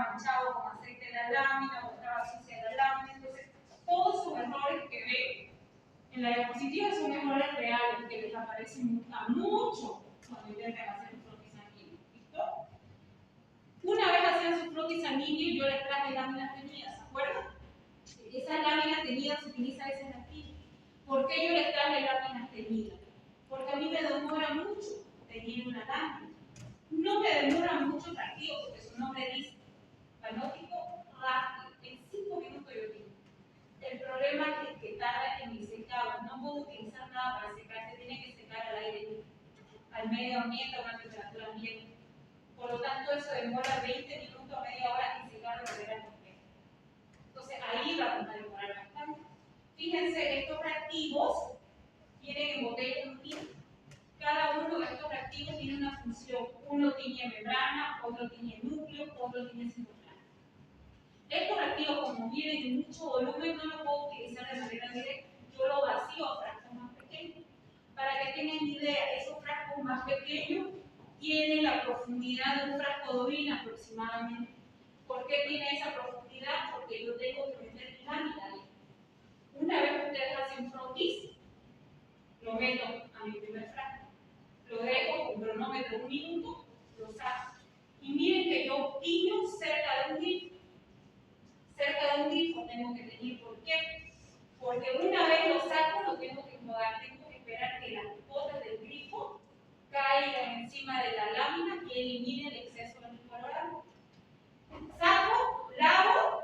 manchado con aceite la lámina o estaba sucia la lámina. Entonces, todos esos errores que ven en la diapositiva son errores reales que les aparecen a muchos cuando intentan hacer un frotis sanguíneo. ¿Listo? Una vez hacían su frotis sanguíneo, yo les traje láminas teñidas, ¿se acuerdan? Esas láminas teñidas se utilizan veces aquí. ¿Por qué yo les traje láminas teñidas? Porque a mí me demora mucho teñir una lámina. No me demora mucho el activo, porque su nombre dice panóptico rápido. En 5 minutos yo tengo. El problema es que tarda en el secado. No puedo utilizar nada para secar, se tiene que secar al aire libre, al medio ambiente a una temperatura ambiente. Por lo tanto, eso demora 20 minutos a media hora en secar de manera completa. Entonces, ahí vamos a demorar bastante. Fíjense, estos reactivos vienen en botellas de un litro. Cada uno de estos reactivos tiene una función. Uno tiene membrana, otro tiene núcleo, otro tiene citoplasma. Estos reactivos, como vienen en mucho volumen, no los puedo utilizar de manera directa. Yo lo vacío a frascos más pequeños. Para que tengan idea, esos frascos más pequeños tienen la profundidad de un frasco de orina aproximadamente. ¿Por qué tiene esa profundidad? Porque yo tengo que meter lámina ahí. Una vez que ustedes hacen un frotis, lo meto a mi primer frasco. Lo dejo con cronómetro 1 minuto, lo saco. Y miren que yo tiño cerca de un grifo. Cerca de un grifo tengo que teñir. ¿Por qué? Porque una vez lo saco, lo tengo que enjuagar. Tengo que esperar que las gotas del grifo caigan encima de la lámina y eliminen el exceso de colorante. Saco, lavo,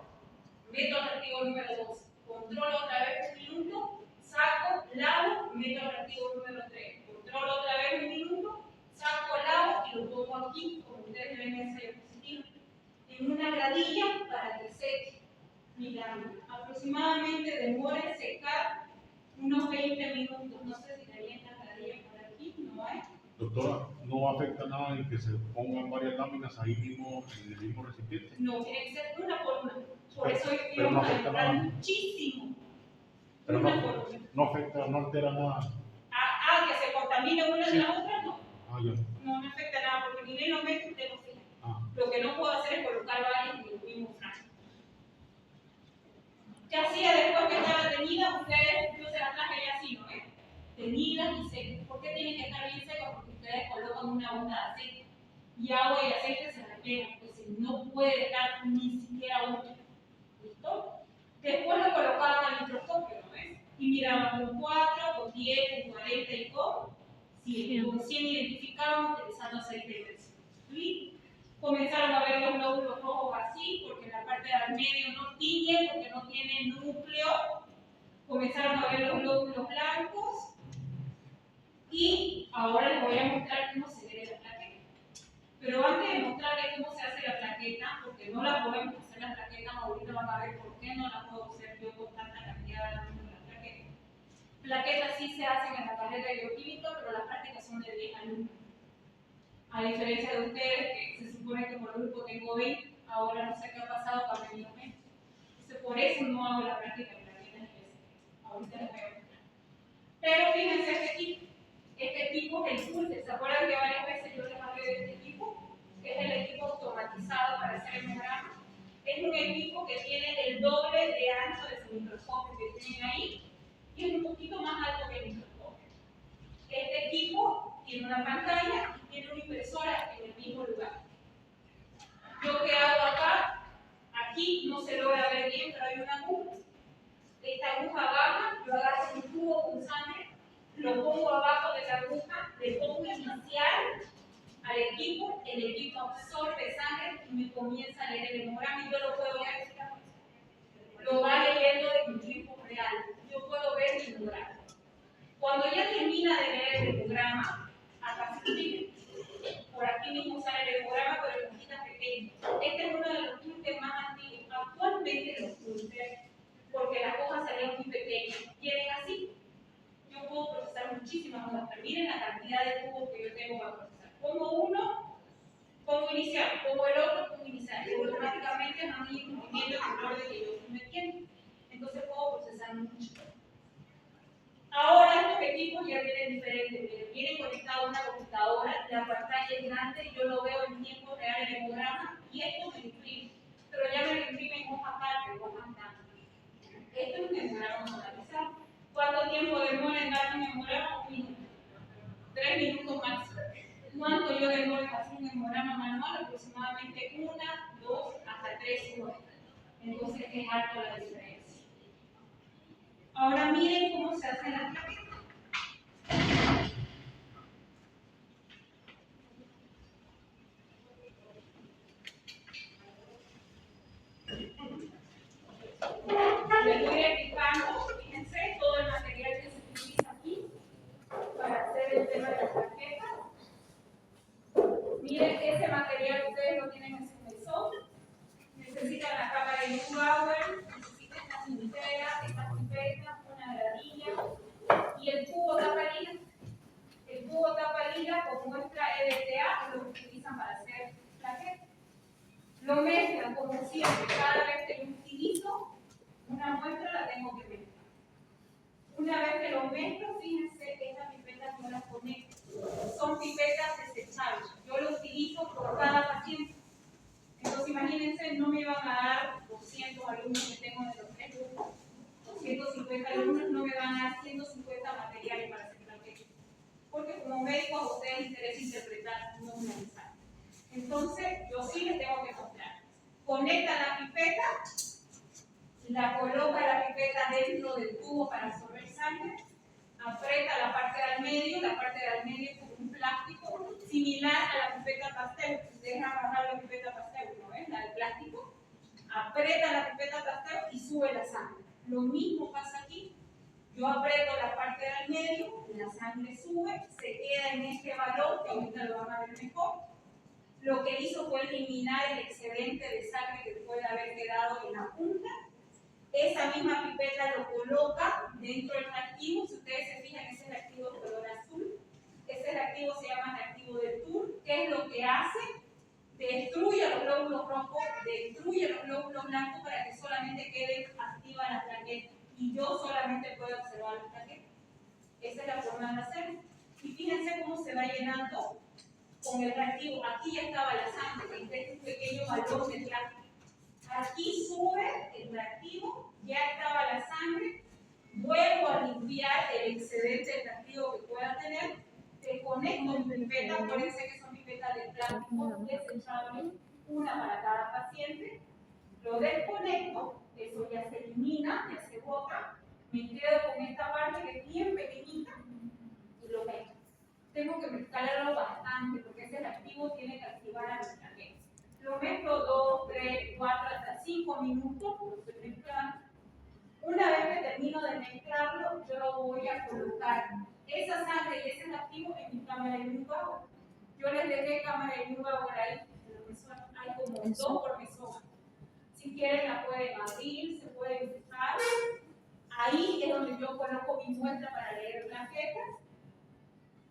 meto al reactivo número 2. Controlo otra vez 1 minuto. Saco, lavo, meto al reactivo número 3. Controlo otra vez 1 minuto. Saco, lavo y lo pongo aquí, como ustedes ven en esa diapositiva, en una gradilla para que seque mi lámina. Aproximadamente demora en secar unos 20 minutos. No sé si hay una gradilla por aquí, ¿no hay? Doctora, ¿no afecta nada en que se pongan varias láminas ahí mismo en el mismo recipiente? No, tiene que ser una por una. Por eso pero no íbamos a afecta demorar nada. muchísimo. Pero Una por una. no afecta, no altera nada. Que se contamine una de la otra, no. Ya. No afecta nada, porque ni en lo meto usted no fija. Lo que no puedo hacer es colocar varias en el mismo frasco. ¿Qué hacía después que estaba teñida? Ustedes, yo se las traje ya así, ¿no? Teñidas y secas. ¿Por qué tienen que estar bien secas? Porque ustedes colocan una onda de aceite. Y agua y aceite se repegan, entonces no puede estar ni siquiera húmedo. ¿Listo? Después lo colocaban al microscopio, ¿no ves? Y miraban con 4, con 10, con 40 y con 100 identificaban utilizando aceite de grasa. ¿Sí? Comenzaron a ver los lóbulos rojos así, porque en la parte del medio no tiñe, porque no tiene núcleo. Comenzaron a ver los lóbulos blancos. Y ahora les voy a mostrar cómo se ve la plaqueta. Pero antes de mostrarles cómo se hace la plaqueta, porque no la podemos hacer la plaqueta, ahorita van a ver por qué no la puedo hacer yo con tanta cantidad de alumnos en la plaqueta. Plaquetas sí se hacen en la carrera de bioquímica, pero las prácticas son de 10 alumnos. A diferencia de ustedes, que se supone que por grupo tengo 20, ahora no sé qué ha pasado para venir menos. Entonces, por eso no hago la práctica de plaquetas en ese. Ahorita les voy a mostrar. Pero fíjense este tipo. Este tipo es el Pulse. ¿Se acuerdan que varias veces yo les hablé de este equipo? Que es el equipo automatizado para hacer hemograma. Es un equipo que tiene el doble de ancho de su microscopio que tienen ahí y es un poquito más alto que el microscopio. Este equipo tiene una pantalla y tiene una impresora en el mismo lugar. ¿Yo qué hago acá? Aquí no se logra ver bien, pero hay una aguja. Esta aguja baja, yo agarro un tubo con sangre, lo pongo abajo de la aguja, le pongo inicial al equipo, el equipo absorbe sangre y me comienza a leer el hemograma y yo lo puedo ver. Lo va leyendo en tiempo real. Yo puedo ver el hemograma. Cuando ya termina de leer el hemograma, acá se escribe. Por aquí mismo sale el hemograma, pero en hojitas pequeñas. Este es uno de los pulses más antiguos. Actualmente los pulses, porque las hojas salían muy pequeñas, vienen así. Yo puedo procesar muchísimas hojas, pero miren la cantidad de tubos que yo tengo para procesar. Pongo uno, pongo inicial, pongo el otro, pongo inicial. Y automáticamente no hay movimiento en el orden que yo me quiero. Entonces puedo procesar mucho. Ahora estos equipos ya vienen diferentes, vienen conectados a una computadora, la pantalla es grande y yo lo veo en tiempo real en la vamos a analizar. ¿Cuánto tiempo demora en darle un hemograma? 1 minuto. 3 minutos máximo. ¿Cuánto yo demoro en hacer un hemograma manual? Aproximadamente 1, 2, hasta 3 horas. Entonces es alto la diferencia. Ahora miren cómo se hace la plaqueta. Les voy explicando, fíjense, todo el material que se utiliza aquí para hacer el tema de las plaquetas. Miren, ese material ustedes lo tienen en su mesón. Necesitan la cámara de Neubauer, necesitan esta cintera, esta pipeta, una gradilla y el cubo tapa-lira. El cubo tapa-lira con muestra EDTA es lo que utilizan para hacer plaquetas. Lo mezclan como siempre, cada vez que yo utilizo una muestra la tengo que mezclar. Una vez que lo mezclo, fíjense, estas pipetas no las conecto. Son pipetas desechables. Yo lo utilizo por cada paciente. Entonces, imagínense, no me iban a dar 200 alumnos que tengo de los 3 grupos, 250 alumnos, no me van a dar 150 materiales para hacer plaquetas. Porque como médico a ustedes les interesa interpretar, no analizar. Entonces, yo sí les tengo que mostrar. Conecta la pipeta, la coloca la pipeta dentro del tubo para absorber sangre, aprieta la parte del medio, la parte del medio es como un plástico similar a la pipeta Pasteur. Deja bajar la pipeta Pasteur, ¿no ves? La del plástico. Aprieta la pipeta Pasteur y sube la sangre. Lo mismo pasa aquí. Yo aprieto la parte del medio, la sangre sube, se queda en este balón que ahorita lo van a ver mejor. Lo que hizo fue eliminar el excedente de sangre que puede haber quedado en la punta. Esa misma pipeta lo coloca dentro del reactivo. Si ustedes se fijan, ese reactivo de color azul. Ese reactivo se llama reactivo de Tour. ¿Qué es lo que hace? Destruye los glóbulos rojos, destruye los glóbulos blancos para que solamente queden activas las plaquetas. Y yo solamente puedo observar las plaquetas. Esa es la forma de hacerlo. Y fíjense cómo se va llenando con el reactivo. Aquí ya estaba la sangre, este es un pequeño balón de plástico. Aquí sube el reactivo, ya estaba la sangre, vuelvo a limpiar el excedente de reactivo que pueda tener, desconecto mi pipeta, acuérdense que son pipetas de plástico desechables, una para cada paciente, lo desconecto, eso ya se elimina, ya se bota, me quedo con esta parte que es bien pequeñita y lo mezclo. Tengo que mezclarlo bastante porque ese reactivo tiene que activar a mi plaqueta. Lo mezclo 2, 3, 4, hasta 5 minutos, lo estoy mezclando. Una vez que termino de mezclarlo, yo lo voy a colocar esa sangre y ese reactivo en mi cámara de Neubauer. Yo les dejé cámara de Neubauer ahí, hay como 2 por mesón. Si quieren la pueden abrir, se pueden fijar. Ahí es donde yo coloco mi muestra para leer plaquetas.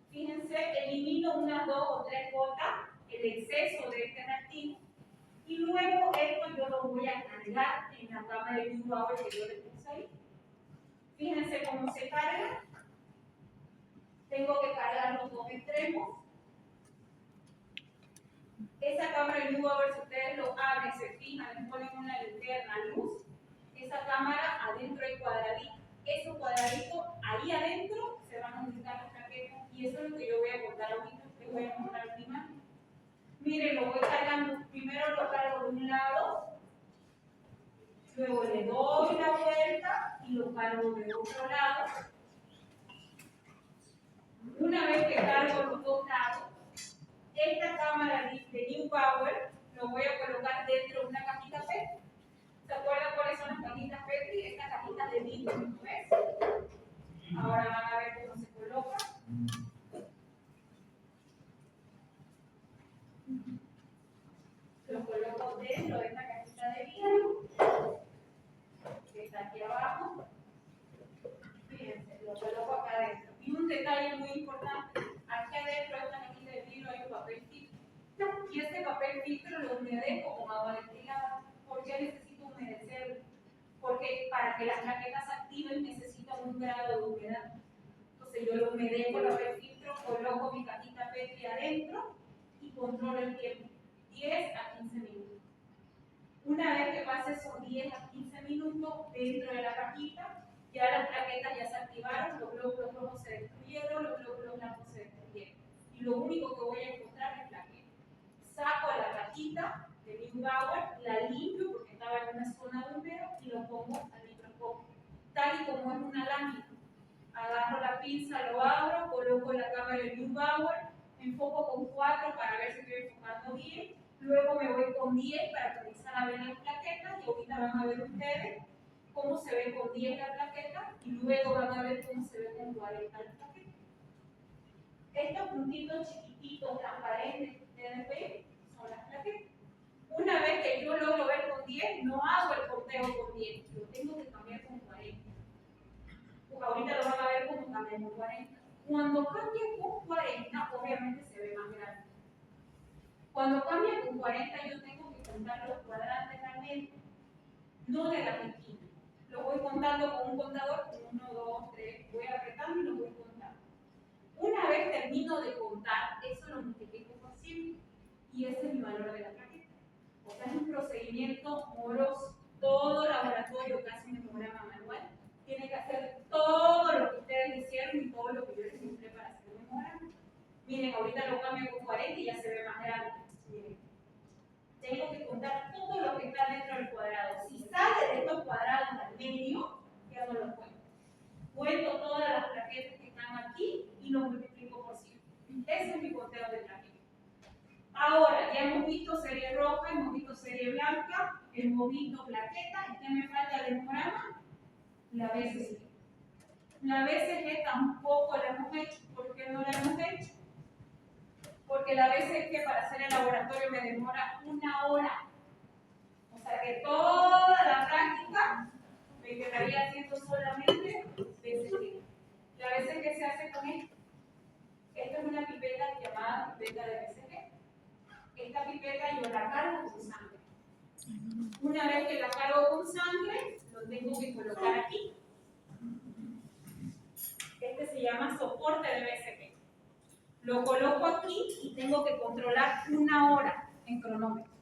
Fíjense, elimino unas 2 o 3 gotas, el exceso de este reactivo. Y luego esto yo lo voy a cargar en la cámara de Neubauer que yo le puse ahí. Fíjense cómo se carga. Tengo que cargar los 2 extremos. Esa cámara de Neubauer, si ustedes lo abren, se fijan, les ponen una linterna luz. Esa cámara adentro hay cuadraditos. Esos cuadraditos ahí adentro se van a ubicar las plaquetas. Y eso es lo que yo voy a contar ahorita. Les voy a mostrar la imagen. Miren, lo voy cargando. Primero lo cargo de un lado. Luego le doy la vuelta y lo cargo de otro lado. Una vez que cargo los 2 lados, esta cámara de Neubauer lo voy a colocar dentro de una cajita Petri. ¿Se acuerdan cuáles son las cajitas Petri? Estas cajitas de vidrio, ¿no ves? Ahora van a ver cómo se coloca. Lo coloco dentro de esta cajita de vidrio que está aquí abajo. Fíjense, lo coloco acá adentro. Y un detalle muy importante, aquí adentro de esta cajita de vidrio hay un papel filtro. Y este papel filtro lo humedezco con agua destilada. ¿Por qué necesito humedecerlo? Porque para que las plaquetas activen necesitan un grado de humedad. Entonces yo lo humedezco el papel filtro, coloco mi cajita Petri adentro y controlo el tiempo. 10 a 15 minutos. Una vez que pase esos 10 a 15 minutos dentro de la cajita, Ya las plaquetas ya se activaron, los glóbulos rojos se destruyeron, los glóbulos blancos se destruyeron. Y lo único que voy a encontrar es plaquetas. Saco la cajita de Neubauer, la limpio porque estaba en una zona húmeda y lo pongo al microscopio, tal y como es una lámina. Agarro la pinza, lo abro, coloco la cámara de Neubauer, enfoco con 4 para ver si estoy enfocando bien, luego me voy con 10 para comenzar a ver las plaquetas y ahorita van a ver ustedes cómo se ve con 10 la plaqueta y luego van a ver cómo se ve con 40 la plaqueta. Estos puntitos chiquititos, transparentes que ustedes ven, son las plaquetas. Una vez que yo logro ver con 10, no hago el conteo con 10, lo tengo que cambiar con 40. Porque ahorita lo van a ver como cambia con 40. Cuando cambia con 40, obviamente se ve más grande. Cuando cambia con 40, yo tengo que contar los cuadrantes realmente, no de la esquina. Lo voy contando con un contador, 1, 2, 3, voy apretando y lo voy contando. Una vez termino de contar, eso lo multiplico por 100 y ese es mi valor de la plaqueta. O sea, es un procedimiento moroso. Todo laboratorio que hace un hemograma manual tiene que hacer todo lo que ustedes hicieron y todo lo que yo les mostré para hacer un hemograma. Miren, ahorita lo cambio con 40 y ya se ve más grande. Miren. Tengo que contar todo lo que está dentro del cuadrado. Si sale de estos cuadrados al medio, ya no lo cuento. Cuento todas las plaquetas que están aquí y lo multiplico por 100. Ese es mi conteo de plaquetas. Ahora, ya hemos visto serie roja, hemos visto serie blanca, hemos visto plaqueta. ¿Y qué me falta del hemograma? La BCG. La BCG tampoco la hemos hecho. ¿Por qué no la hemos hecho? Porque la BCG para hacer el laboratorio me demora 1 hora. O sea que toda la práctica me quedaría haciendo solamente BCG. La BCG se hace con esto. Esta es una pipeta llamada pipeta de BCG. Esta pipeta yo la cargo con sangre. Una vez que la cargo con sangre, lo tengo que colocar aquí. Este se llama soporte de BCG. Lo coloco aquí y tengo que controlar 1 hora en cronómetro.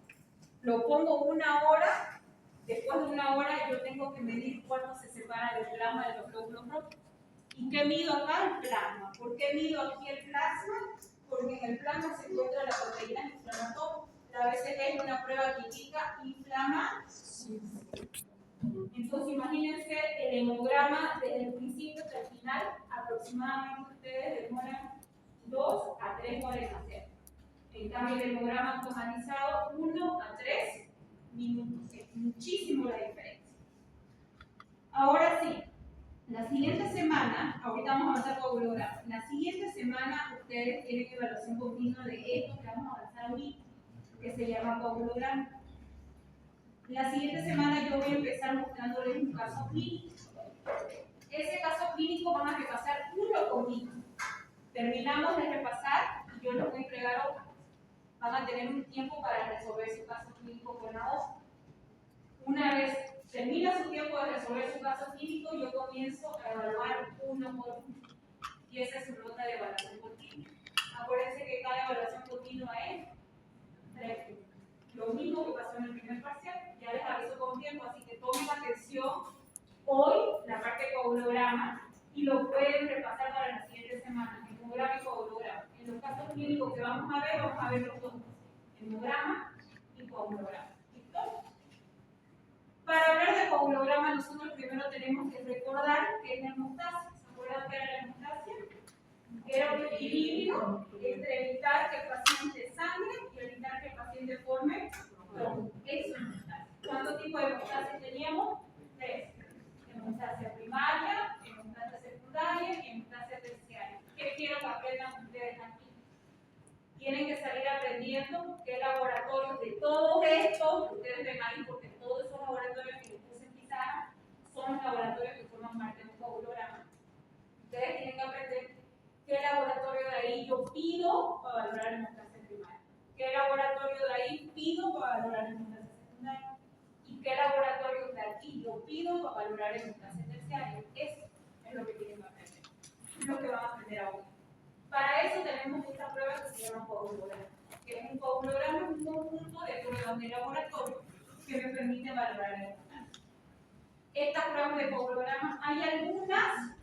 Lo pongo 1 hora, después de 1 hora yo tengo que medir cuánto se separa del plasma de los glóbulos rojos. ¿Y qué mido acá? El plasma. ¿Por qué mido aquí el plasma? Porque en el plasma se encuentra la proteína inflamatoria. La BCG es una prueba que indica inflamación. Entonces imagínense el hemograma desde el principio hasta el final, aproximadamente ustedes demoran 2 a 3 horas en hacer. En cambio el hemograma automatizado 1 a 3 minutos. Es muchísimo la diferencia. Ahora sí, la siguiente semana, ahorita vamos a avanzar coagulograma. La siguiente semana ustedes tienen evaluación continua de esto que vamos a avanzar ahorita, que se llama coagulograma. La siguiente semana yo voy a empezar mostrándoles un caso clínico. Ese caso clínico van a repasar uno conmigo. Terminamos de repasar y yo les voy a entregar hojas. Van a tener un tiempo para resolver su caso clínico con la hoja. Una vez termina su tiempo de resolver su caso clínico, yo comienzo a evaluar uno por uno. Y esa es su nota de evaluación continua. Acuérdense que cada evaluación continua es 3 puntos. Lo mismo que pasó en el primer parcial, ya les aviso con tiempo, así que tomen atención hoy la parte de coagulograma y lo pueden repasar para la siguiente semana, hemograma y coagulograma. En los casos clínicos que vamos a ver los dos, hemograma y coagulograma. ¿Listo? Para hablar de coagulograma, nosotros primero tenemos que recordar qué es la hemostasia. ¿Se acuerdan qué era la hemostasia? Era un equilibrio entre evitar que el paciente sangre y evitar que el paciente forme trombo. Eso es hemostasia. ¿Cuántos tipos de hemostasia teníamos? 3. Hemostasia primaria, hemostasia secundaria y hemostasia terciaria. ¿Qué quiero que aprendan ustedes aquí? Tienen que salir aprendiendo qué laboratorios de todos estos, ustedes ven ahí, porque todos esos laboratorios que les puse en pizarra son los laboratorios que forman parte de un coagulograma. Ustedes tienen que aprender qué laboratorio de ahí yo pido para valorar la hemostasia primaria, qué laboratorio de ahí pido para valorar la hemostasia secundaria y qué laboratorio de aquí yo pido para valorar la hemostasia terciaria. Eso es lo que tienen que aprender, es lo que van a aprender ahora. Para eso tenemos esta prueba que se llama coagulograma, que es un coagulograma, es un conjunto de pruebas de laboratorio que me permite valorar la hemostasia. estas pruebas de coagulograma, hay algunas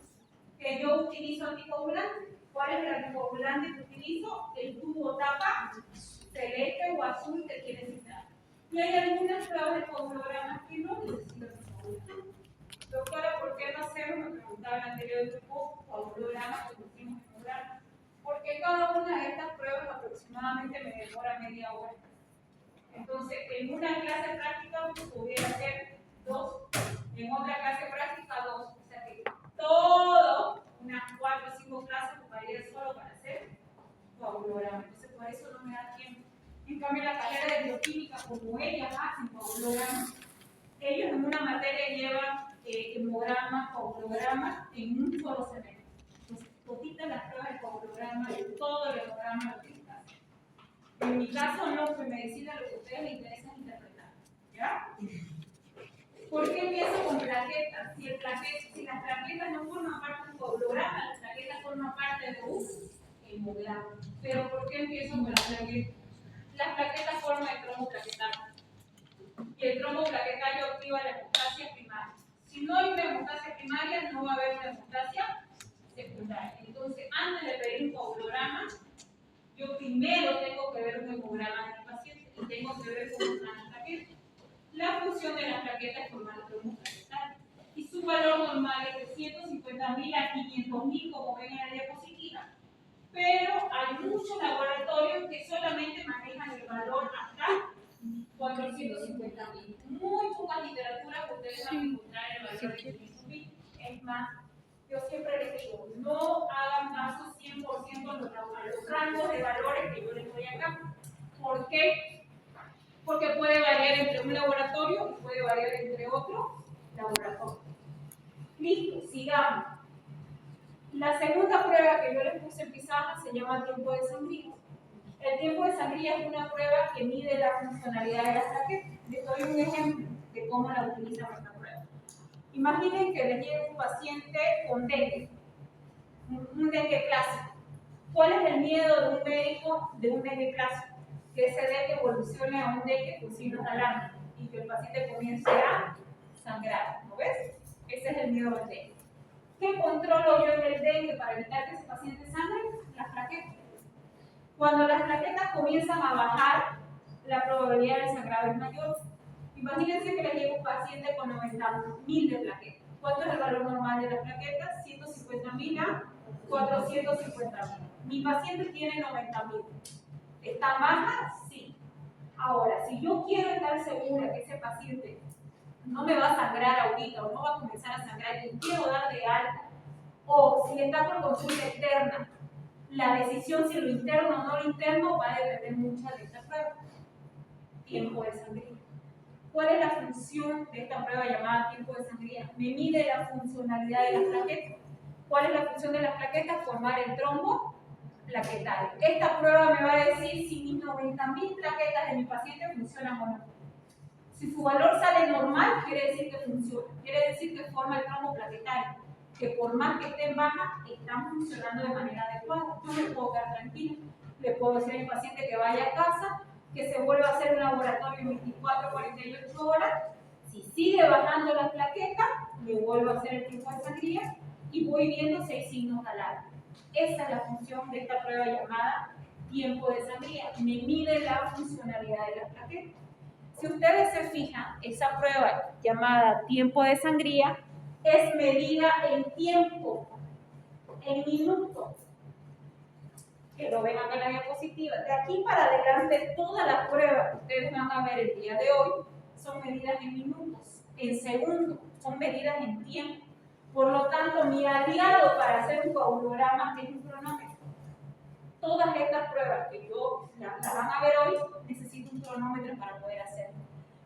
que yo utilizo anticoagulante. ¿Cuál es el anticoagulante que utilizo? El tubo tapa celeste o azul que quiere citar. Y hay algunas pruebas de coagulograma que no necesitan coagulante. Doctora, ¿por qué no hacemos? Me preguntaba en el anterior grupo, coagulograma que pusimos en hemograma. Porque cada una de estas pruebas aproximadamente me demora media hora. Entonces, en una clase práctica pudiera ser 2, en otra clase práctica 2. O sea que todo, unas 4 o 5 clases ocuparía solo para hacer coagulograma. Entonces, por eso no me da tiempo. En cambio, la carrera de bioquímica, como ellas hacen coagulograma, ellos en una materia llevan hemograma, coagulograma en un solo semestre. Entonces, toditas las pruebas de coagulograma, todo el hemograma lo tienen que hacer. En mi caso, no, que medicina lo que a ustedes les interesa es interpretar. ¿Ya? ¿Por qué empiezo con plaquetas? Si las plaquetas no forman parte de un coagulograma, las plaquetas forman parte de un hemograma. Pero ¿por qué empiezo con las plaquetas? Las plaquetas forman el trombo plaquetario. Y el trombo plaquetario activa la hemostasia primaria. Si no hay una hemostasia primaria, no va a haber una hemostasia secundaria. Entonces, antes de pedir un coagulograma, yo primero tengo que ver un hemograma de mi paciente y tengo que ver cómo están las plaquetas. La función de las plaquetas es formar el trombo plaquetario. Y su valor normal es de 150.000 a 500.000, como ven en la diapositiva. Pero hay muchos laboratorios que solamente manejan el valor hasta 450.000. Muy poca literatura que ustedes van a encontrar el valor de 500.000. Es más, yo siempre les digo, no hagan caso 100% a los rangos de valores que yo les doy acá. ¿Por qué? Porque puede variar entre un laboratorio y puede variar entre otro laboratorio. Listo, sigamos. La segunda prueba que yo les puse en pizarra se llama tiempo de sangría. El tiempo de sangría es una prueba que mide la funcionalidad de las plaquetas. Les doy un ejemplo de cómo la utilizan esta prueba. Imaginen que les llegue un paciente con dengue, un dengue clásico. ¿Cuál es el miedo de un médico de un dengue clásico? Que ese dengue evolucione a un dengue con signos de alarma y que el paciente comience a sangrar. ¿No ves? Ese es el miedo del dengue. ¿Qué controlo yo en el dengue para evitar que ese paciente sangre? Las plaquetas. Cuando las plaquetas comienzan a bajar, la probabilidad de sangrado es mayor. Imagínense que le llega un paciente con 90.000 de plaquetas. ¿Cuánto es el valor normal de las plaquetas? 150.000 a 450.000. Mi paciente tiene 90.000. ¿Está baja? Sí. Ahora, si yo quiero estar segura que ese paciente no me va a sangrar ahorita o no va a comenzar a sangrar y quiero dar de alta, o si está por consulta externa, la decisión si lo interno o no lo interno va a depender mucho de esta prueba. Tiempo de sangría. ¿Cuál es la función de esta prueba llamada tiempo de sangría? Me mide la funcionalidad de las plaquetas. ¿Cuál es la función de las plaquetas? Formar el trombo plaquetario. Esta prueba me va a decir si mis 90.000 plaquetas de mi paciente funcionan o no. Si su valor sale normal, quiere decir que funciona. Quiere decir que forma el trombo plaquetario. Que por más que estén bajas, están funcionando de manera adecuada. Yo me puedo quedar tranquilo. Le puedo decir a mi paciente que vaya a casa, que se vuelva a hacer un laboratorio en 24 o 48 horas. Si sigue bajando las plaquetas, le vuelvo a hacer el tiempo de sangría y voy viendo si hay signos de alarma. Esa es la función de esta prueba llamada tiempo de sangría. Me mide la funcionalidad de las plaquetas. Si ustedes se fijan, esa prueba llamada tiempo de sangría es medida en tiempo, en minutos. Que lo ven acá en la diapositiva. De aquí para adelante, todas las pruebas que ustedes van a ver el día de hoy son medidas en minutos, en segundos, son medidas en tiempo. Por lo tanto, mi aliado para hacer un coagulograma es un cronómetro. Todas estas pruebas que las van a ver hoy, necesito un cronómetro para poder hacerlo.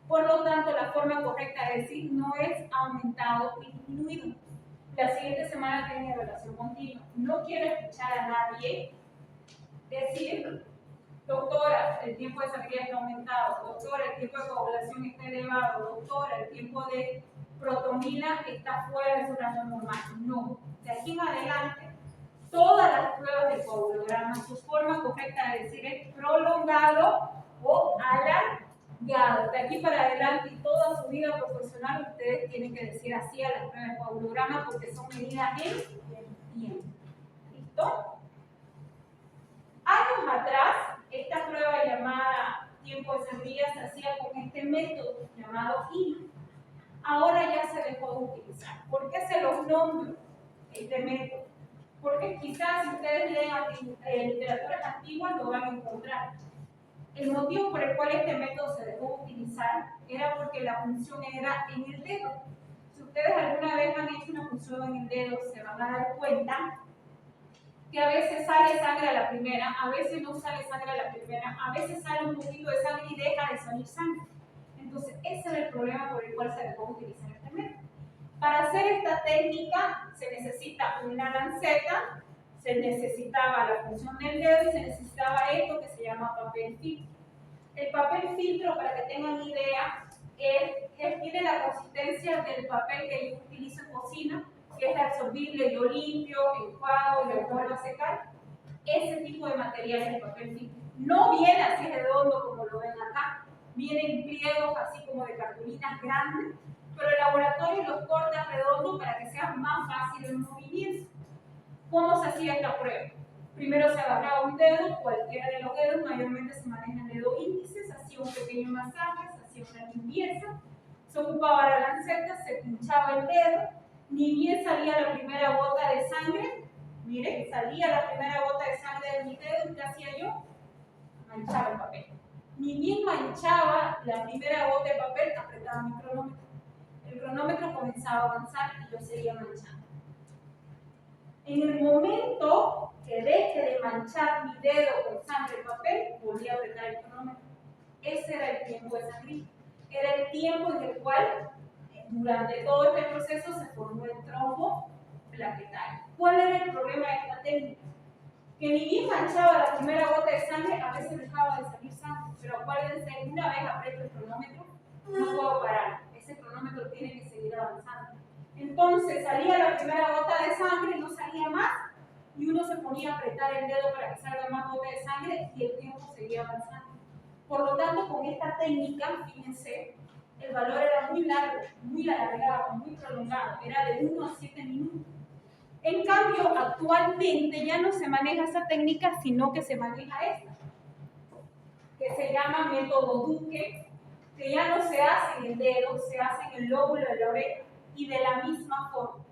Por lo tanto, la forma correcta de decir no es aumentado y disminuido. La siguiente semana tiene evaluación continua. No quiero escuchar a nadie decir, doctora, el tiempo de sangría está aumentado, doctora, el tiempo de coagulación está elevado, doctora, el tiempo de protonina está fuera de su rango normal. No. De aquí en adelante, todas las pruebas de coagulograma, su forma correcta de decir es prolongado o alargado. Ya, de aquí para adelante y toda su vida profesional, ustedes tienen que decir así a las pruebas de coagulograma porque son medidas en tiempo. ¿Listo? Años atrás, esta prueba llamada tiempo de sangría se hacía con este método llamado IMA. Ahora ya se dejó de utilizar. ¿Por qué se los nombro este método? Porque quizás si ustedes leen literaturas antiguas lo van a encontrar. El motivo por el cual este método se dejó de utilizar era porque la punción era en el dedo. Si ustedes alguna vez han hecho una punción en el dedo, se van a dar cuenta que a veces sale sangre a la primera, a veces no sale sangre a la primera, a veces sale un poquito de sangre y deja de salir sangre. Entonces, ese era el problema por el cual se dejó de utilizar este método. Para hacer esta técnica se necesita una lanceta, se necesitaba la punción del dedo y se necesitaba esto que se llama papel filtro. El papel filtro, para que tengan idea, tiene la consistencia del papel que yo utilizo en cocina, que es absorbible, yo limpio, enjuago y lo vuelvo a secar. Ese tipo de material es el papel filtro. No viene así redondo como lo ven acá, vienen pliegos así como de cartulinas grandes, pero el laboratorio los corta redondo para que sea más fácil el movimiento. ¿Cómo se hacía esta prueba? Primero se agarraba un dedo, cualquiera de los dedos, mayormente se maneja el dedo índice, se hacía un pequeño masaje, se hacía una limpieza, se ocupaba la lanceta, se pinchaba el dedo, ni bien salía la primera gota de sangre, miren, salía la primera gota de sangre de mi dedo, ¿y qué hacía yo? Manchaba el papel. Ni bien manchaba la primera gota de papel, apretaba mi cronómetro. El cronómetro comenzaba a avanzar y yo seguía manchando. En el momento que deje de manchar mi dedo con sangre y papel, volví a apretar el cronómetro. Ese era el tiempo de sangría. Era el tiempo en el cual, durante todo este proceso, se formó el trombo plaquetario. ¿Cuál era el problema de esta técnica? Que ni bien manchaba la primera gota de sangre, a veces dejaba de salir sangre. Pero acuérdense, una vez aprieto el cronómetro, no puedo parar. Ese cronómetro tiene que seguir avanzando. Entonces salía la primera gota de sangre, no salía más, y uno se ponía a apretar el dedo para que salga más gota de sangre y el tiempo seguía avanzando. Por lo tanto, con esta técnica, fíjense, el valor era muy largo, muy alargado, muy prolongado, era de 1 a 7 minutos. En cambio, actualmente ya no se maneja esa técnica, sino que se maneja esta, que se llama método Duque, que ya no se hace en el dedo, se hace en el lóbulo de la oreja. Y de la misma forma,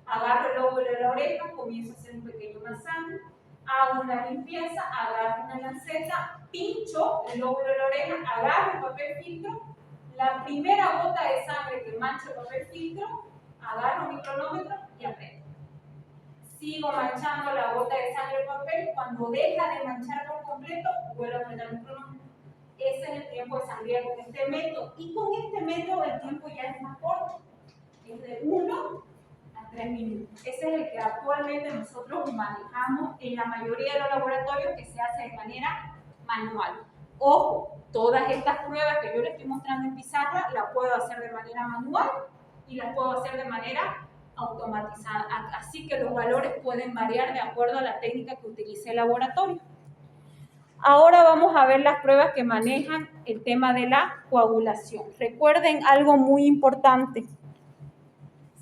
agarro el lóbulo de la oreja, comienzo a hacer un pequeño masaje, hago una limpieza, agarro una lanceta, pincho el lóbulo de la oreja, agarro el papel filtro, la primera gota de sangre que mancha el papel filtro, agarro mi cronómetro y aprieto. Sigo manchando la gota de sangre del papel, cuando deja de manchar por completo, vuelvo a apretar mi cronómetro. Ese es el tiempo de sangría con este método. Y con este método el tiempo ya es más corto. Es de 1 a 3 minutos. Ese es el que actualmente nosotros manejamos en la mayoría de los laboratorios, que se hace de manera manual. Ojo, todas estas pruebas que yo les estoy mostrando en pizarra las puedo hacer de manera manual y las puedo hacer de manera automatizada. Así que los valores pueden variar de acuerdo a la técnica que utilice el laboratorio. Ahora vamos a ver las pruebas que manejan el tema de la coagulación. Recuerden algo muy importante.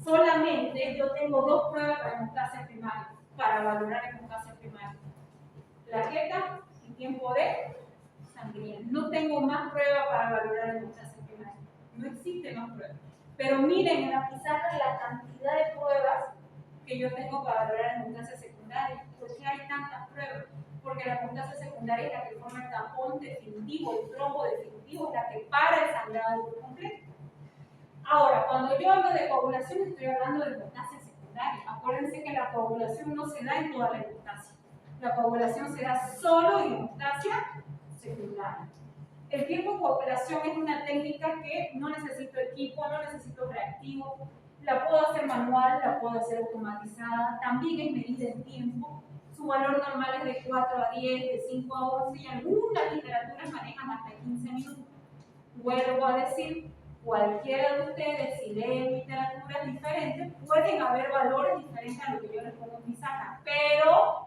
Solamente yo tengo 2 pruebas para hemostase primaria, para valorar hemostase primaria. Plaqueta y tiempo de sangría. No tengo más pruebas para valorar hemostase primaria. No existe más pruebas. Pero miren en la pizarra la cantidad de pruebas que yo tengo para valorar hemostase secundaria. ¿Por qué hay tantas pruebas? Porque la hemostase secundaria es la que forma el tapón definitivo, el trombo definitivo, es la que para el sangrado por completo. Ahora, cuando yo hablo de coagulación, estoy hablando de hemostasia secundaria. Acuérdense que la coagulación no se da en toda la hemostasia. La coagulación se da solo en hemostasia secundaria. El tiempo de coagulación es una técnica que no necesito equipo, no necesito reactivo. La puedo hacer manual, la puedo hacer automatizada. También es medida en tiempo. Su valor normal es de 4 a 10, de 5 a 11 y algunas literaturas manejan hasta 15 minutos. Vuelvo a decir, cualquiera de ustedes, si leen literaturas diferentes, pueden haber valores diferentes a lo que yo les pongo en pizarra, pero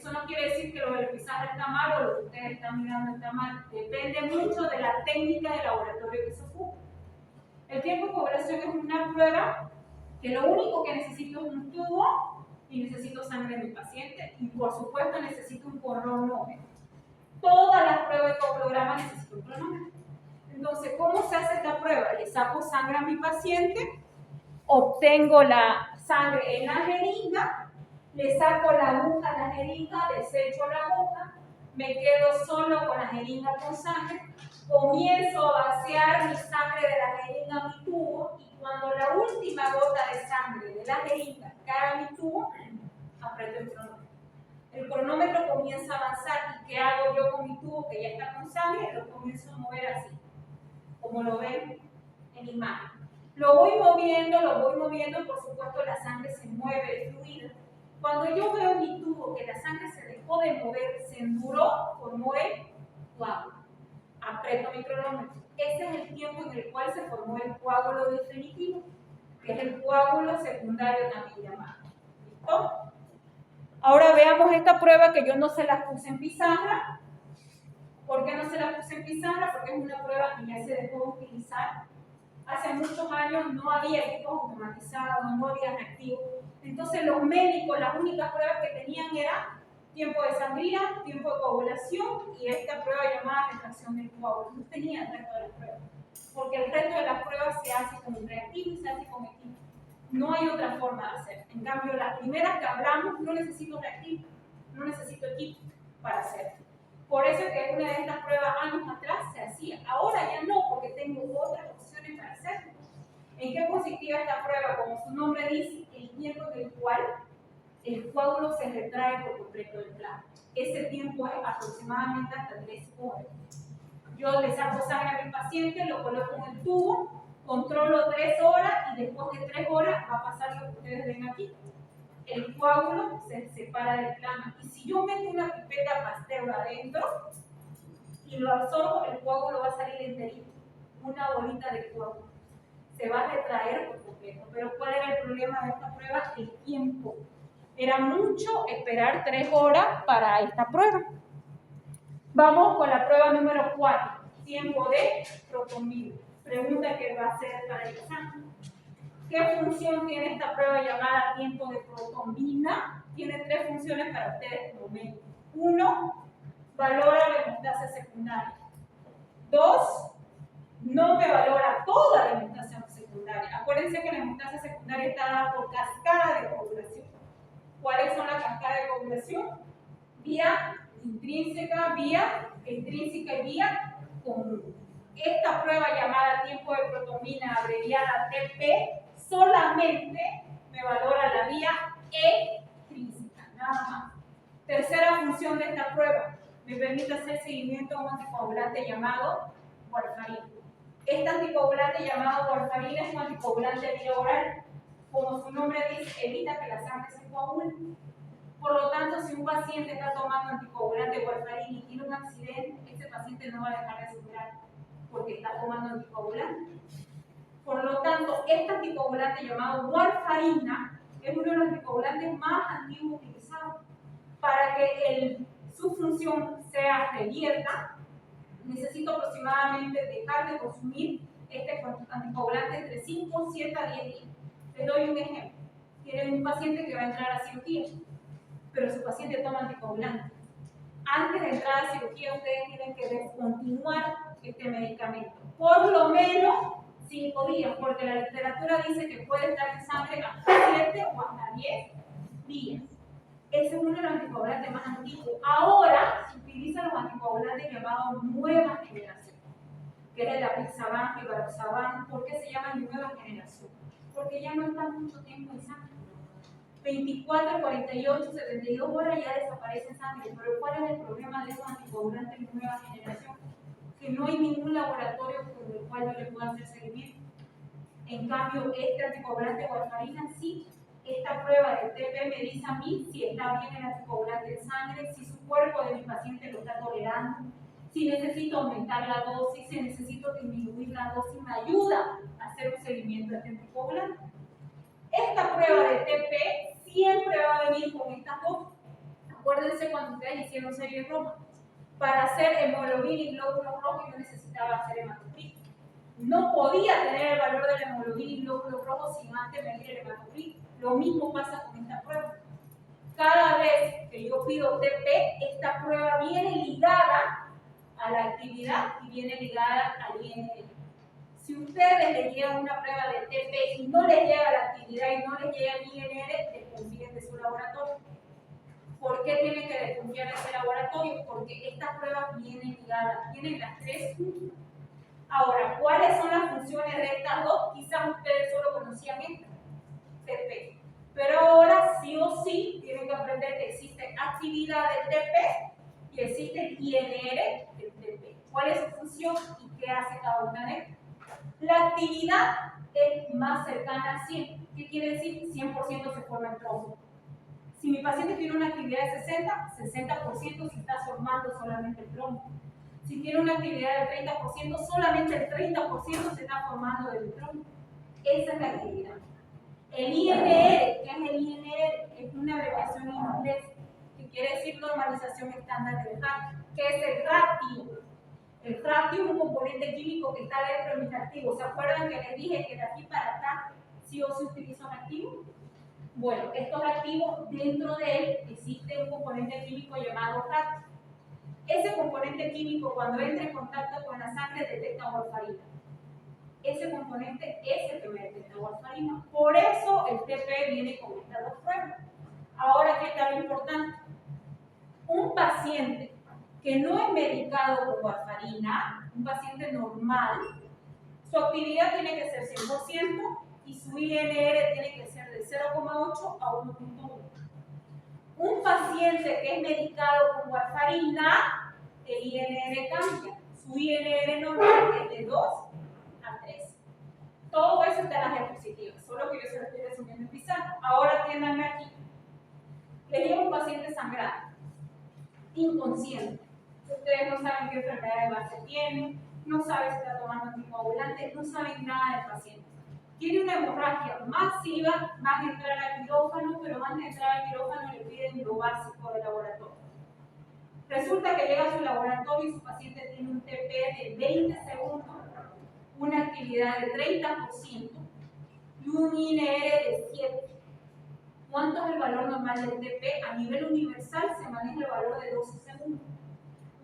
Eso no quiere decir que lo del pizarra está mal o lo que ustedes están mirando está mal. Depende mucho de la técnica de laboratorio que se ocupe. El tiempo de coagulación es una prueba que lo único que necesito es un tubo y necesito sangre de mi paciente y por supuesto necesito un cronómetro. Todas las pruebas de coagulograma necesitan un cronómetro. Entonces, ¿cómo se hace esta prueba? Le saco sangre a mi paciente, obtengo la sangre en la jeringa, le saco la aguja a la jeringa, desecho la aguja, me quedo solo con la jeringa con sangre, comienzo a vaciar mi sangre de la jeringa a mi tubo y cuando la última gota de sangre de la jeringa cae a mi tubo, aprieto el cronómetro. El cronómetro comienza a avanzar y ¿qué hago yo con mi tubo que ya está con sangre? Lo comienzo a mover así, como lo ven en la imagen. Lo voy moviendo, por supuesto la sangre se mueve, es fluida. Cuando yo veo mi tubo que la sangre se dejó de mover, se enduró, formó el coágulo. Aprieto mi cronómetro. Ese es el tiempo en el cual se formó el coágulo definitivo, que es el coágulo secundario también llamado. ¿Listo? Ahora veamos esta prueba que yo no se la puse en pizarra. ¿Por qué no se la puse en pizarra? Porque es una prueba que ya se dejó de utilizar. Hace muchos años no había equipos automatizados, no había reactivos. Entonces los médicos, las únicas pruebas que tenían era tiempo de sangría, tiempo de coagulación y esta prueba llamada retracción del coágulo. No tenían el resto de las pruebas. Porque el resto de las pruebas se hace con un reactivo y se hace con equipo. No hay otra forma de hacer. En cambio, las primeras que hablamos, no necesito reactivo, no necesito equipo para hacerlo. Por eso es que una de estas pruebas años atrás se hacía. Ahora ya no, porque tengo otras opciones para hacerlo. ¿En qué consistía esta prueba? Como su nombre dice, el tiempo en el cual el coágulo se retrae por completo del plano. Ese tiempo es aproximadamente hasta 3 horas. Yo le saco sangre a mi paciente, lo coloco en el tubo, controlo 3 horas y después de 3 horas va a pasar lo que ustedes ven aquí. El coágulo se separa del plasma. Y si yo meto una pipeta Pasteur adentro y lo absorbo, el coágulo va a salir enterito. Una bolita de coágulo. Se va a retraer por completo. Pero ¿cuál era el problema de esta prueba? El tiempo. Era mucho esperar 3 horas para esta prueba. Vamos con la prueba número 4. Tiempo de protombina. Pregunta que va a ser para el examen. ¿Qué función tiene esta prueba llamada tiempo de protombina? Tiene 3 funciones para ustedes como médicos. 1, valora la hemostasia secundaria. 2, no me valora toda la hemostasia secundaria. Acuérdense que la hemostasia secundaria está dada por cascada de coagulación. ¿Cuáles son las cascadas de coagulación? Vía intrínseca, vía extrínseca y vía común. Esta prueba llamada tiempo de protombina, abreviada TP, solamente me valora la vía extrínseca, nada más. Tercera función de esta prueba, me permite hacer seguimiento a un anticoagulante llamado warfarina. Este anticoagulante llamado warfarina es un anticoagulante vía oral. Como su nombre dice, evita que la sangre se coagule. Por lo tanto, si un paciente está tomando anticoagulante warfarina y tiene un accidente, ese paciente no va a dejar de sangrar porque está tomando anticoagulante. Por lo tanto, este anticoagulante llamado warfarina es uno de los anticoagulantes más antiguos utilizados. Para que su función sea revierta, necesito aproximadamente dejar de consumir este anticoagulante entre 5, 7 a 10 días. Les doy un ejemplo. Tienen un paciente que va a entrar a cirugía, pero su paciente toma anticoagulante. Antes de entrar a cirugía, ustedes tienen que descontinuar este medicamento. Por lo menos 5 días, porque la literatura dice que puede estar en sangre hasta 7 o hasta 10 días. Ese es uno de los anticoagulantes más antiguos. Ahora se utilizan los anticoagulantes llamados nueva generación, que es el apixaban y varoxaban. ¿Por qué se llaman nueva generación? Porque ya no están mucho tiempo en sangre. 24, 48, 72 horas ya desaparece sangre. Pero ¿cuál es el problema de esos anticoagulantes de nueva generación? Que no hay ningún laboratorio con el cual yo le pueda hacer seguimiento. En cambio, este anticoagulante warfarina sí. Esta prueba de TP me dice a mí si está bien el anticoagulante en sangre, si su cuerpo de mi paciente lo está tolerando, si necesito aumentar la dosis, si necesito disminuir la dosis, me ayuda a hacer un seguimiento de este anticoagulante. Esta prueba de TP siempre va a venir con estas dos Acuérdense cuando ustedes hicieron series rojas. Para hacer hemoglobina y glóbulos rojos yo necesitaba hacer hematocrito. No podía tener el valor de la hemoglobina y glóbulos rojos sin antes medir el hematocrito. Lo mismo pasa con esta prueba. Cada vez que yo pido TP, esta prueba viene ligada a la actividad y viene ligada al INR. Si ustedes les llegan una prueba de TP y no les llega la actividad y no les llega el INR, desconfíen de su laboratorio. ¿Por qué tienen que desconfiar de ese laboratorio? Porque estas pruebas vienen ligadas, vienen las tres juntas. Ahora, ¿cuáles son las funciones de estas dos? Quizás ustedes solo conocían esta, TP. Pero ahora sí o sí tienen que aprender que existe actividad del TP y existe INR del TP. ¿Cuál es su función y qué hace cada una de ellas? La actividad es más cercana a 100. ¿Qué quiere decir? 100% se forma en trombo. Si mi paciente tiene una actividad de 60% se está formando solamente el trombo. Si tiene una actividad del 30%, solamente el 30% se está formando del trombo. Esa es la actividad. El INR, ¿qué es el INR? Es una abreviación en inglés que quiere decir normalización estándar del ratio. ¿Qué es el ratio? El ratio es un componente químico que está dentro de mis activos. ¿Se acuerdan que les dije que de aquí para acá sí o sí utilizo un activo? Bueno, estos activos, dentro de él existe un componente químico llamado ratio. Ese componente químico, cuando entra en contacto con la sangre, detecta warfarina. Ese componente es el que me detecta warfarina. Por eso el TP viene con estas dos pruebas. Ahora, ¿qué está lo importante? Un paciente que no es medicado con warfarina, un paciente normal, su actividad tiene que ser 100% y su INR tiene que ser de 0,8 a 1,1. Un paciente que es medicado con warfarina, el INR cambia. Su INR normal es de 2 a 3. Todo eso está en las diapositivas, solo que yo se lo estoy resumiendo en pizarra. Ahora atiéndanme aquí. Les llevo un paciente sangrado, inconsciente. Ustedes no saben qué enfermedad de base tiene, no saben si está tomando anticoagulante, no saben nada del paciente. Tiene una hemorragia masiva, van a entrar al quirófano, pero antes de entrar al quirófano le piden lo básico del laboratorio. Resulta que llega a su laboratorio y su paciente tiene un TP de 20 segundos, una actividad de 30% y un INR de 7. ¿Cuánto es el valor normal del TP? A nivel universal se maneja el valor de 12 segundos.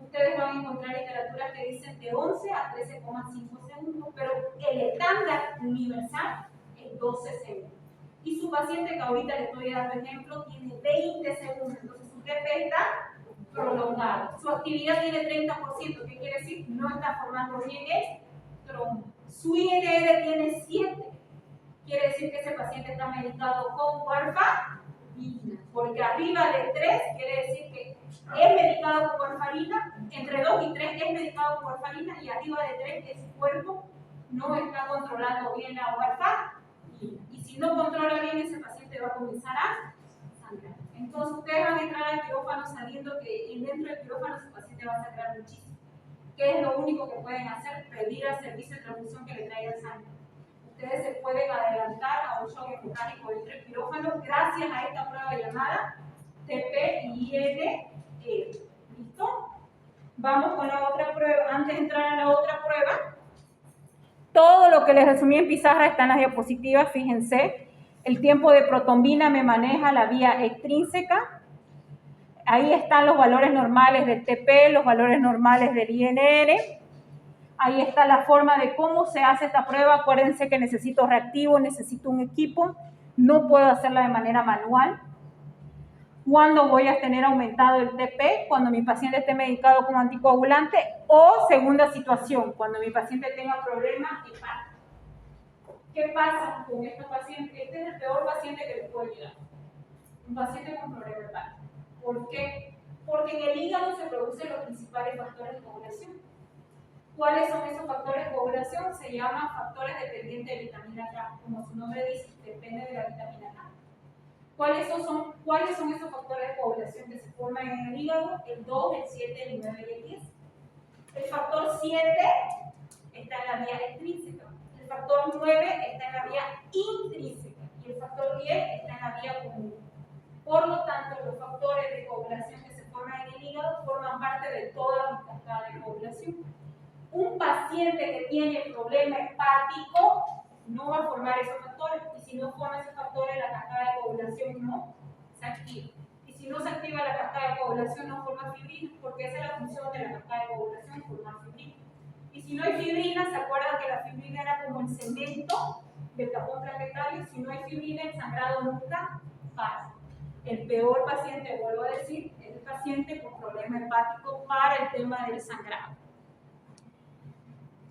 Ustedes van a encontrar literaturas que dicen de 11 a 13,5 segundos, pero el estándar universal es 12 segundos. Y su paciente, que ahorita le estoy dando ejemplo, tiene 20 segundos, entonces su TP está prolongado. Su actividad tiene 30%, ¿qué quiere decir? No está formando bien el trombo. Su INR tiene 7, quiere decir que ese paciente está medicado con warfarina, porque arriba de 3 quiere decir que es medicado con warfarina, entre 2 y 3 es medicado con warfarina y arriba de 3 que su cuerpo no está controlando bien la warfarina. Y si no controla bien, ese paciente va a comenzar a sangrar. Entonces ustedes van a entrar al quirófano sabiendo que dentro del quirófano su paciente va a sangrar muchísimo. ¿Qué es lo único que pueden hacer? Pedir al servicio de transfusión que le traiga sangre. Ustedes se pueden adelantar a un shock hemorrágico dentro del quirófano gracias a esta prueba llamada TP-INR. ¿Listo? Vamos con la otra prueba. Antes de entrar a la otra prueba, todo lo que les resumí en pizarra está en las diapositivas, fíjense. El tiempo de protombina me maneja la vía extrínseca. Ahí están los valores normales del TP, los valores normales del INR. Ahí está la forma de cómo se hace esta prueba. Acuérdense que necesito reactivo, necesito un equipo. No puedo hacerla de manera manual. ¿Cuándo voy a tener aumentado el TP? Cuando mi paciente esté medicado con anticoagulante o segunda situación, cuando mi paciente tenga problemas hepáticos. ¿Qué pasa con estos pacientes? Este es el peor paciente que les puede llegar. Un paciente con problemas hepáticos. ¿Por qué? Porque en el hígado se producen los principales factores de coagulación. ¿Cuáles son esos factores de coagulación? Se llaman factores dependientes de vitamina K. Como su nombre dice, depende de la vitamina K. ¿Cuáles son esos factores de coagulación que se forman en el hígado? El 2, el 7, el 9 y el 10. El factor 7 está en la vía extrínseca. El factor 9 está en la vía intrínseca. Y el factor 10 está en la vía común. Por lo tanto, los factores de coagulación que se forman en el hígado forman parte de toda mi cascada de coagulación. Un paciente que tiene problema hepático no va a formar esos factores, y si no forma esos factores, la cascada de coagulación no se activa. Y si no se activa la cascada de coagulación, no forma fibrina, porque esa es la función de la cascada de coagulación, formar fibrina. Y si no hay fibrina, ¿se acuerdan que la fibrina era como el cemento del tapón plaquetario? Si no hay fibrina, el sangrado nunca pasa. El peor paciente, vuelvo a decir, es el paciente con problema hepático para el tema del sangrado.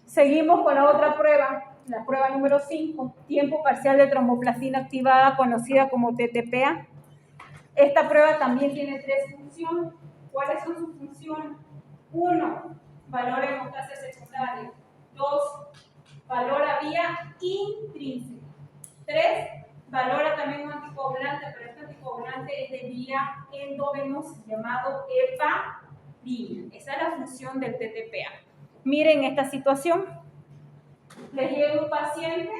Seguimos con la otra prueba, la prueba número 5, tiempo parcial de tromboplastina activada, conocida como TTPA. Esta prueba también tiene 3 funciones. ¿Cuáles son sus funciones? 1, valora hemostasia secundaria. 2, valora vía intrínseca. 3, valora también un anticoagulante, pero este anticoagulante es de vía endovenosa, llamado heparina. Esa es la función del TTPA. Miren esta situación. Les llega un paciente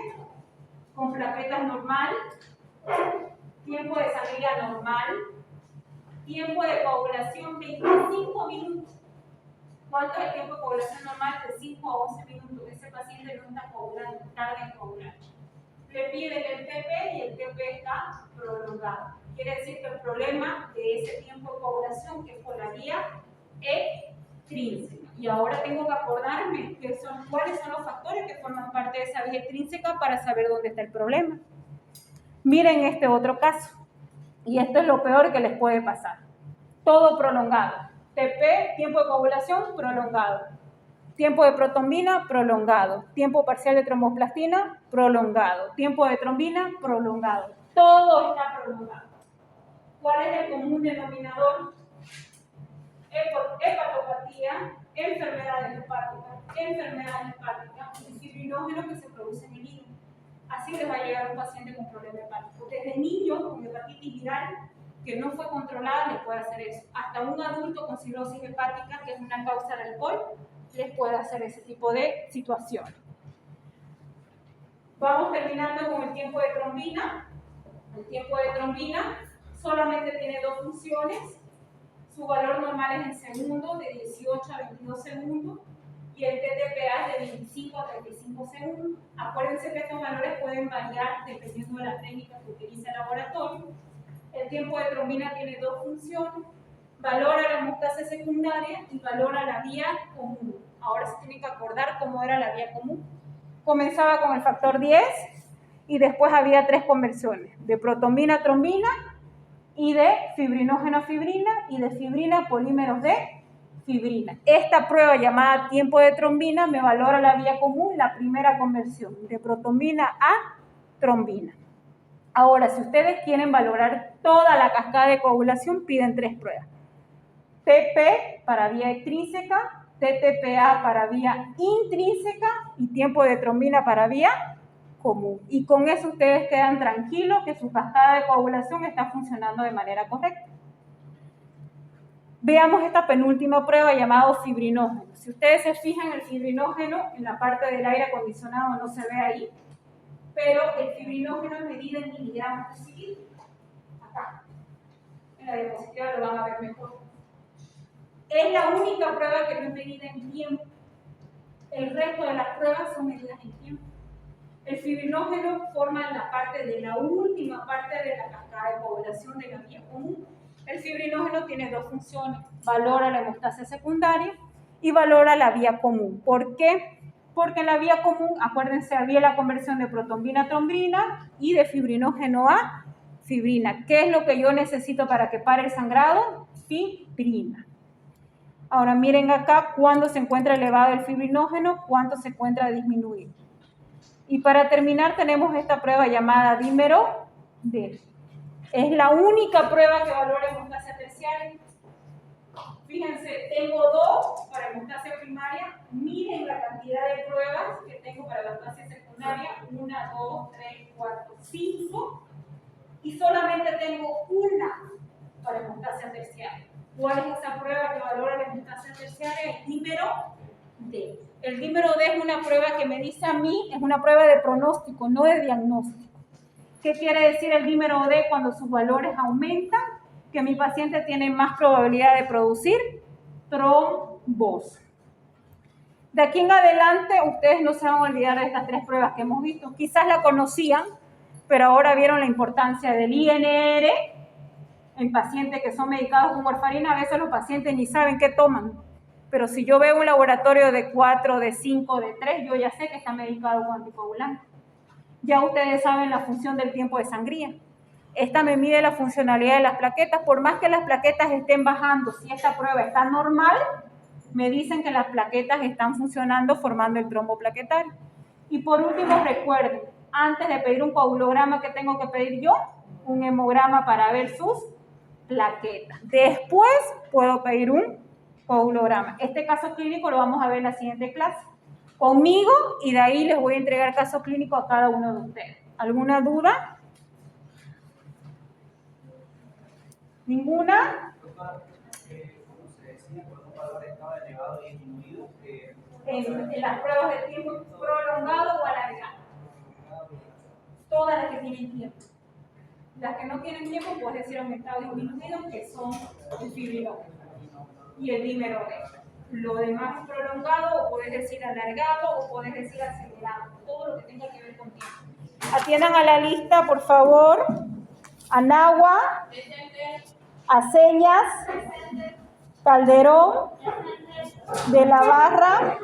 con plaquetas normal, tiempo de salida normal, tiempo de coagulación 25 minutos. ¿Cuánto es el tiempo de coagulación normal? De 5 a 11 minutos. Ese paciente no está coagulando, tarda en coagular. Le piden el TP y el TP está prolongado. Quiere decir que el problema de ese tiempo de coagulación es por la vía extrínseca. Y ahora tengo que acordarme cuáles son los factores que forman parte de esa vía extrínseca para saber dónde está el problema. Miren este otro caso. Y esto es lo peor que les puede pasar. Todo prolongado. TP, tiempo de coagulación, prolongado. Tiempo de protombina, prolongado. Tiempo parcial de tromboplastina, prolongado. Tiempo de trombina, prolongado. Todo está prolongado. ¿Cuál es el común denominador? Hepatopatía, enfermedades hepáticas y fibrinógeno que se produce en el hígado. Así les va a llegar un paciente con problema hepático. Desde niños con hepatitis viral que no fue controlada les puede hacer eso. Hasta un adulto con cirrosis hepática, que es una causa de alcohol, les puede hacer ese tipo de situación. Vamos terminando con el tiempo de trombina. El tiempo de trombina solamente tiene 2 funciones. Su valor normal es en segundos, de 18 a 22 segundos, y el TTPA es de 25 a 35 segundos. Acuérdense que estos valores pueden variar dependiendo de la técnica que utilice el laboratorio. El tiempo de trombina tiene 2 funciones. Valora la hemostasia secundaria y valora la vía común. Ahora se tienen que acordar cómo era la vía común. Comenzaba con el factor 10 y después había 3 conversiones, de protombina a trombina, y de fibrinógeno a fibrina, y de fibrina a polímeros de fibrina. Esta prueba llamada tiempo de trombina me valora la vía común, la primera conversión, de protombina a trombina. Ahora, si ustedes quieren valorar toda la cascada de coagulación, piden 3 pruebas. TP para vía extrínseca, TTPA para vía intrínseca y tiempo de trombina para vía común. Y con eso ustedes quedan tranquilos que su cascada de coagulación está funcionando de manera correcta. Veamos esta penúltima prueba llamada fibrinógeno. Si ustedes se fijan, el fibrinógeno en la parte del aire acondicionado no se ve ahí, pero el fibrinógeno es medido en miligramos por segundo. Acá, en la diapositiva lo van a ver mejor. Es la única prueba que no es medida en tiempo. El resto de las pruebas son medidas en tiempo. El fibrinógeno forma la parte de la última parte de la cascada de coagulación de la vía común. El fibrinógeno tiene 2 funciones. Valora la hemostasia secundaria y valora la vía común. ¿Por qué? Porque en la vía común, acuérdense, había la conversión de protombina a trombina y de fibrinógeno a fibrina. ¿Qué es lo que yo necesito para que pare el sangrado? Fibrina. Ahora miren acá cuándo se encuentra elevado el fibrinógeno, cuándo se encuentra disminuido. Y para terminar tenemos esta prueba llamada dímero D. Es la única prueba que valora hemostasia terciaria. Fíjense, tengo 2 para hemostasia primaria. Miren la cantidad de pruebas que tengo para la hemostasia secundaria. 1, 2, 3, 4, 5. Y solamente tengo una para hemostasia terciaria. ¿Cuál es esa prueba que valora la hemostasia terciaria? El dímero D. El dímero D es una prueba que me dice a mí, es una prueba de pronóstico, no de diagnóstico. ¿Qué quiere decir el dímero D cuando sus valores aumentan? Que mi paciente tiene más probabilidad de producir trombosis. De aquí en adelante, ustedes no se van a olvidar de estas 3 pruebas que hemos visto. Quizás la conocían, pero ahora vieron la importancia del INR en pacientes que son medicados con warfarina. A veces los pacientes ni saben qué toman. Pero si yo veo un laboratorio de 4, de 5, de 3, yo ya sé que está medicado con anticoagulante. Ya ustedes saben la función del tiempo de sangría. Esta me mide la funcionalidad de las plaquetas. Por más que las plaquetas estén bajando, si esta prueba está normal, me dicen que las plaquetas están funcionando formando el trombo plaquetario. Y por último, recuerden, antes de pedir un coagulograma, ¿qué tengo que pedir yo? Un hemograma para ver sus plaquetas. Después puedo pedir un coagulograma. Este caso clínico lo vamos a ver en la siguiente clase conmigo y de ahí les voy a entregar caso clínico a cada uno de ustedes. ¿Alguna duda? ¿Ninguna? Doctora, ¿cómo se decía cuando un valor estaba elevado y disminuido? En las pruebas de tiempo prolongado o alargado. Todas las que tienen tiempo. Las que no tienen tiempo, puedes decir aumentado y disminuido, que son el fibrilómetro y el dímero D. Lo demás es prolongado, o puedes decir alargado, o puedes decir acelerado. Todo lo que tenga que ver con tiempo. Atiendan a la lista, por favor. Anagua, Aceñas, Calderón, De la Barra,